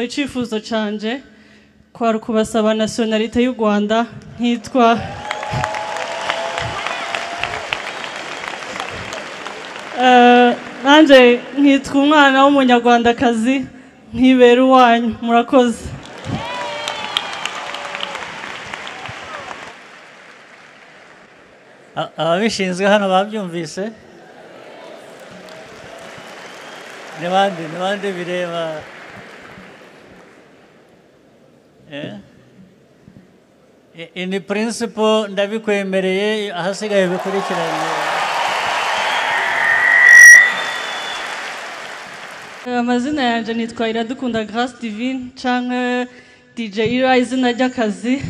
icyifuzo canje kwari kubasaba nationalite y'u Rwanda nkitwa nanje nkitwa umwana w'umunyarwandakazi nkibera uwanyu murakoze. Ababishinzwe hano babyumvise ni bande bireba in principle ndabikwemereye ahasigaye bikurikiranye. Amazina yanje nitwa Iradukunda Grace Divine canke DJ Ira izina ry'akazi.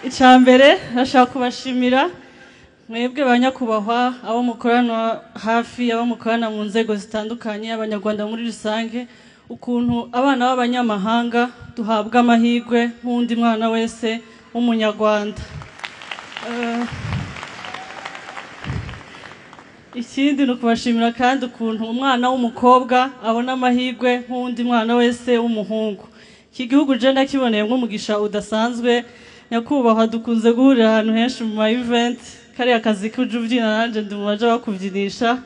Icambere nashaka kubashimira mwebwe banyakubahwa abo mukorana hafi abo mukorana mu nzego zitandukanye abanyarwanda muri rusange ukuntu abana b'abanyamahanga duhabwa amahirwe nk'undi mwana wese w'umunyarwanda. Ikindi no kubashimira kandi ukuntu umwana w'umukobwa abona amahirwe nk'undi mwana wese w'umuhungu. Iki gihugu je ndakiboneye nk'umugisha udasanzwe nyakubahwa dukunze guhurira ahantu henshi mu ma event kari akazi k'ujubyina nanje ndi mubaje bakuvyinisha.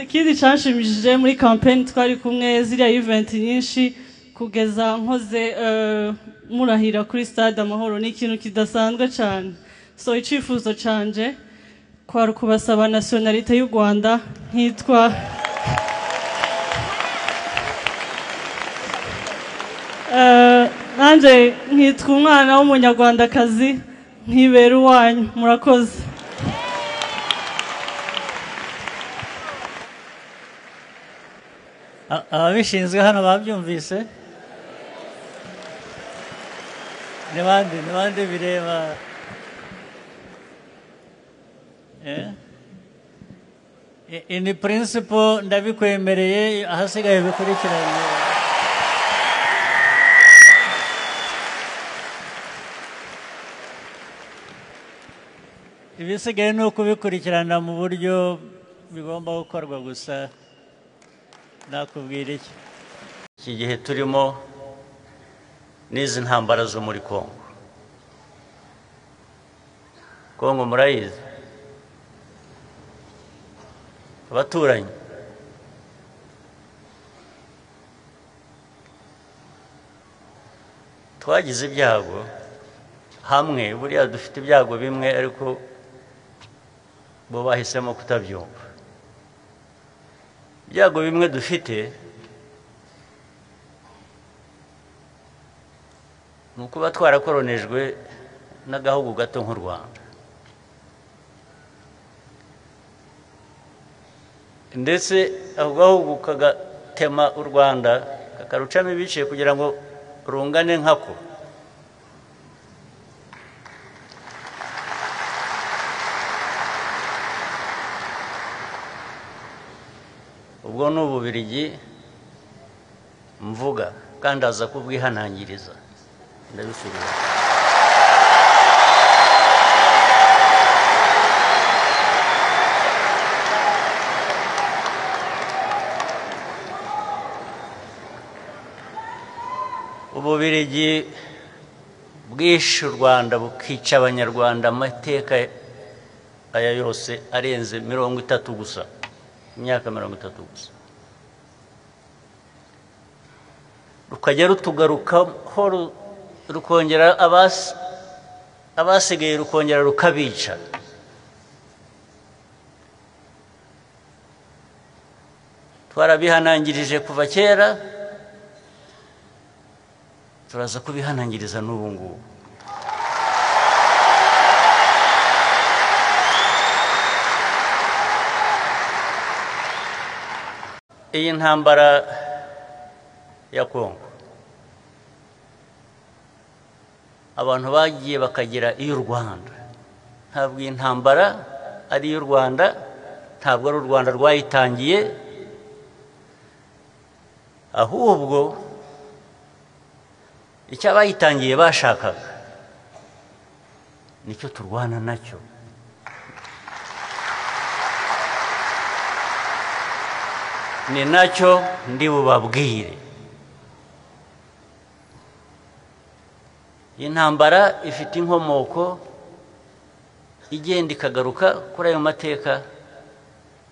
Ikindi canshimishije muri campaign twari kumwe ziriya event nyinshi kugeza nkoze murahira kuri stade Amahoro ni ikintu kidasanzwe cyane. So icyifuzo canje kwari kubasaba nationalite y'u Rwanda nkitwa nanje nkitwa umwana w'umunyarwandakazi nkibera uwanyu murakoze. Ababishinzwe hano babyumvise ni bande bireba in principle ndabikwemereye ahasigaye bikurikiranye. Ibisigaye ni ukubikurikirana mu buryo bigomba gukorwa gusa. Nakubwira iki gihe turimo n'izi ntambara zo muri Kongo murayizi abaturanyi twagize ibyago hamwe buriya dufite ibyago bimwe ariko bo bahisemo kutabyumva. Ibyago bimwe dufite ni ukuba twarakoronejwe n'agahugu gato nk'u Rwanda ndetse ako gahugu kagatema u Rwanda kakarucamo ibice kugira ngo rungane nkako. Ubwo ni Ububiligi mvuga kandi aza kubwihanangiriza ndabisubira. Ububiligi bwishe u Rwanda bukica abanyarwanda amateka aya yose arenze 30 gusa. Imyaka 30 gusa rukajya rutugarukaho rukongera abasigaye rukongera rukabica. Twarabihanangirije kuva kera turaza kubihanangiriza n'ubu ngubu. Iyi ntambara ya Kongo abantu bagiye bakagira iy'u Rwanda ntabwo iyi ntambara ari iy'u Rwanda ntabwo ari u Rwanda rwayitangiye ahubwo icyo abayitangiye bashakaga nicyo turwana nacyo ni nacyo ndi bubabwire. Intambara ifite inkomoko igenda ikagaruka kuri ayo mateka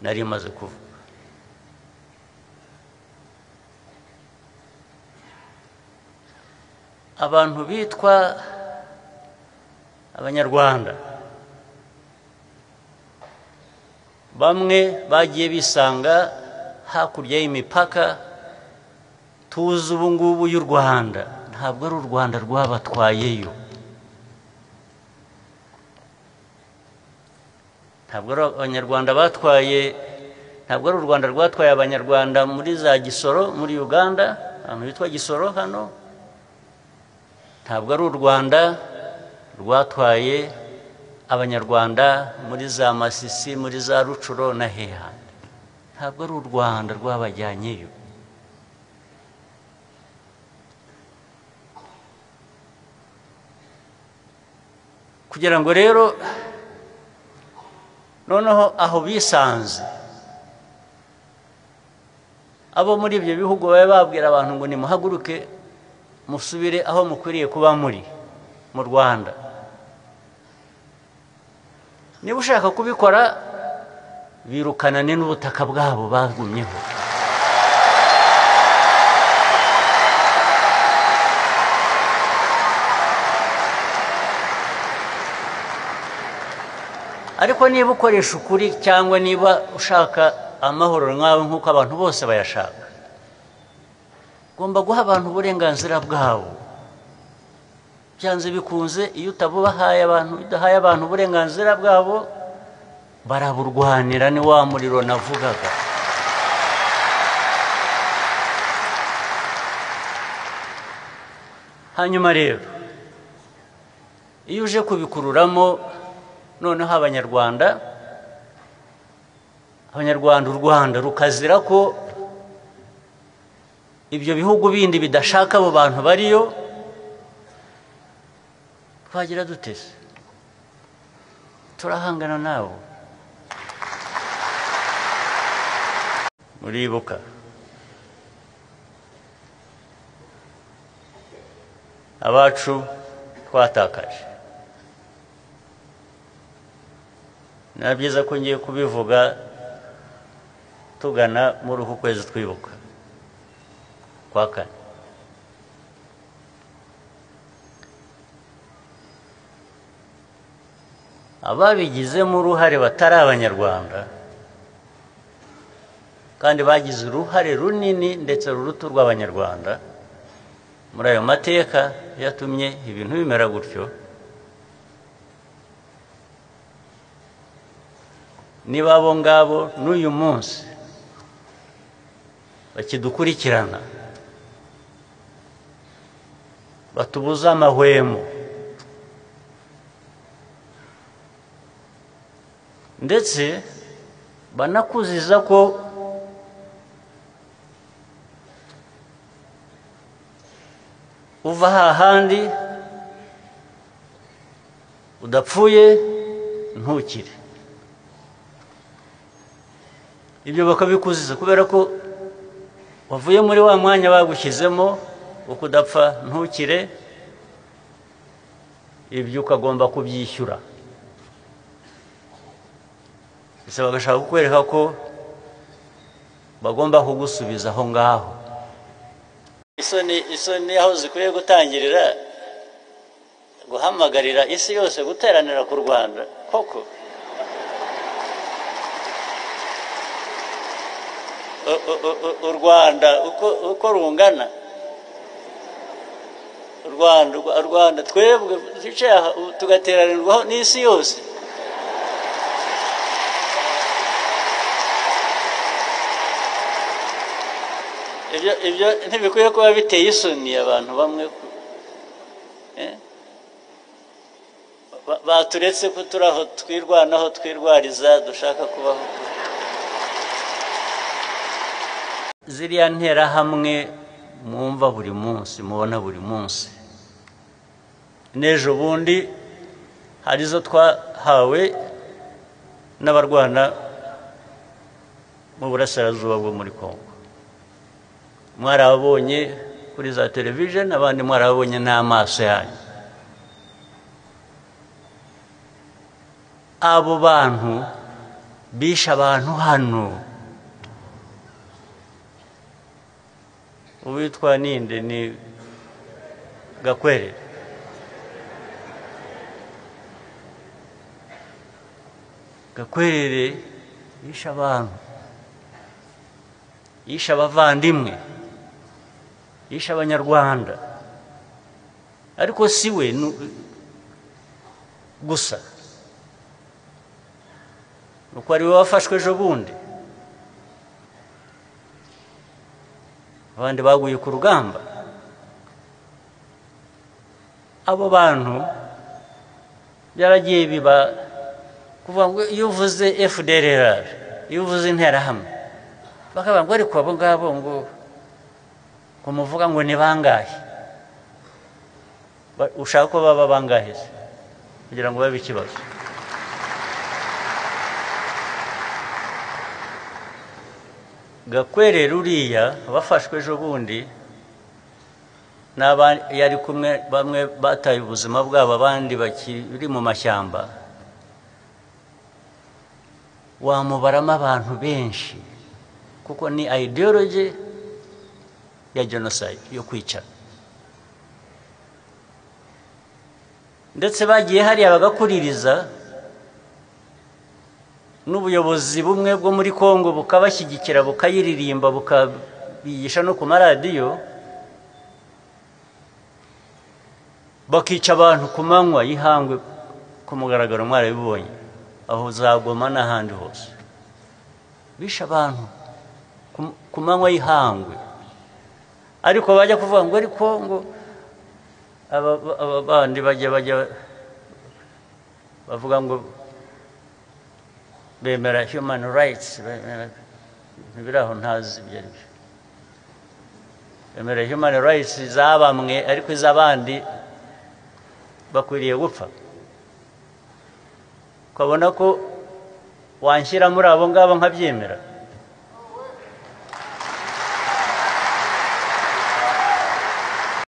nari maze kuvuga. Abantu bitwa Abanyarwanda bamwe bagiye bisanga hakurya y'imipaka tuzi ubu ngubu y'u Rwanda, ntabwo ari u Rwanda rwabatwayeyo, ntabwo ari Abanyarwanda batwaye, ntabwo ari u Rwanda rwatwaye Abanyarwanda muri za Gisoro muri Uganda, ahantu hitwa Gisoro hano, ntabwo ari u Rwanda rwatwaye Abanyarwanda muri za Masisi muri za Rucuro na Heha, ntabwo ari u Rwanda rwabajyanyeyo. Kugira ngo rero noneho aho bisanze abo muri ibyo bihugu babe babwira abantu ngo nimuhaguruke musubire aho mukwiriye kuba muri mu Rwanda. Niba ushaka kubikora birukanane n'ubutaka bwabo bagumyeho. Ariko niba ukoresha ukuri cyangwa niba ushaka amahoro nkawe nk'uko abantu bose bayashaka, ugomba guha abantu uburenganzira bwabo. Byanze bikunze iyo utabuhaye abantu, udahaye abantu uburenganzira bwabo, baraburwanira. Ni wa muriro navugaga. Hanyuma rero iyo uje kubikururamo noneho Abanyarwanda u Rwanda rukazira ko ibyo bihugu bindi bidashaka abo bantu bariyo, twagira dutese, turahangana nabo. Muribuka abacu twatakaje, na byiza ko ngiye kubivuga tugana muri uku kwezi twibuka kwa kane. Ababigizemo uruhare batari Abanyarwanda kandi bagize uruhare runini ndetse ruruta urw'Abanyarwanda muri ayo mateka yatumye ibintu bimera gutyo, niba abo ngabo n'uyu munsi bakidukurikirana batubuza amahwemo ndetse banakuziza ko uva hahandi udapfuye ntukire, ibyo bakabikuziza kubera ko wavuye muri wa mwanya bagushyizemo wo kudapfa ntukire, ibyo ukagomba kubyishyura. Ese bagashaka kukwereka ko bagomba kugusubiza aho ngaho. Isoni aho zikwiye gutangirira guhamagarira isi yose guteranira ku Rwanda koko. U Rwanda uko rungana, u Rwanda twebwe tugateranirwaho n'isi yose. Ibyo ntibikwiye kuba biteye isoni abantu bamwe baturetse ko turaho twirwanaho twirwariza dushaka kubaho. Ziriya nterahamwe mwumva buri munsi, mubona buri munsi, n'ejo bundi hari izo twahawe n'abarwana mu burasirazuba bwo muri Kongo. Mwarabonye kuri za television, abandi mwarabonye n'amaso yanyu. Abo bantu bisha abantu hano. Uwitwa ninde ni Gakwerere. Gakwerere yisha abantu, yisha abavandimwe, yisha abanyarwanda, ariko siwe gusa, nuko ari we wafashwe ejo bundi. Abandi baguye ku rugamba. Abo bantu byaragiye biba kuvuga ngo iyo uvuze FDLR, iyo uvuze interahamwe, bakavuga ngo ariko abo ngabo ngo kumuvuga ngo ni bangahe. Ushaka ko baba bangahe kugira ngo babe ikibazo? Gakwerere uriya bafashwe ejo bundi yari kumwe, bamwe bataye ubuzima bwabo, abandi bakiri mu mashyamba. Wamubaramo abantu benshi kuko ni ideology ya genocide, yo kwica. Ndetse bagiye hariya bagakuririza n'ubuyobozi bumwe bwo muri Kongo bukabashyigikira, bukayiririmba, bukabigisha no ku maradiyo, bakica abantu ku manywa y'ihangwe ku mugaragaro. Mwarabibonye aho za Goma n'ahandi hose, bisha abantu ku manywa y'ihangwe. Ariko bajya kuvuga ngo ariko ngo aba bandi bajya bavuga ngo bemera human rights, biraho ntazi ibyo ari byo. Bemera human rights za bamwe, ariko iz'abandi bakwiriye gupfa. Ukabona ko wanshyira muri abo ngabo nkabyemera.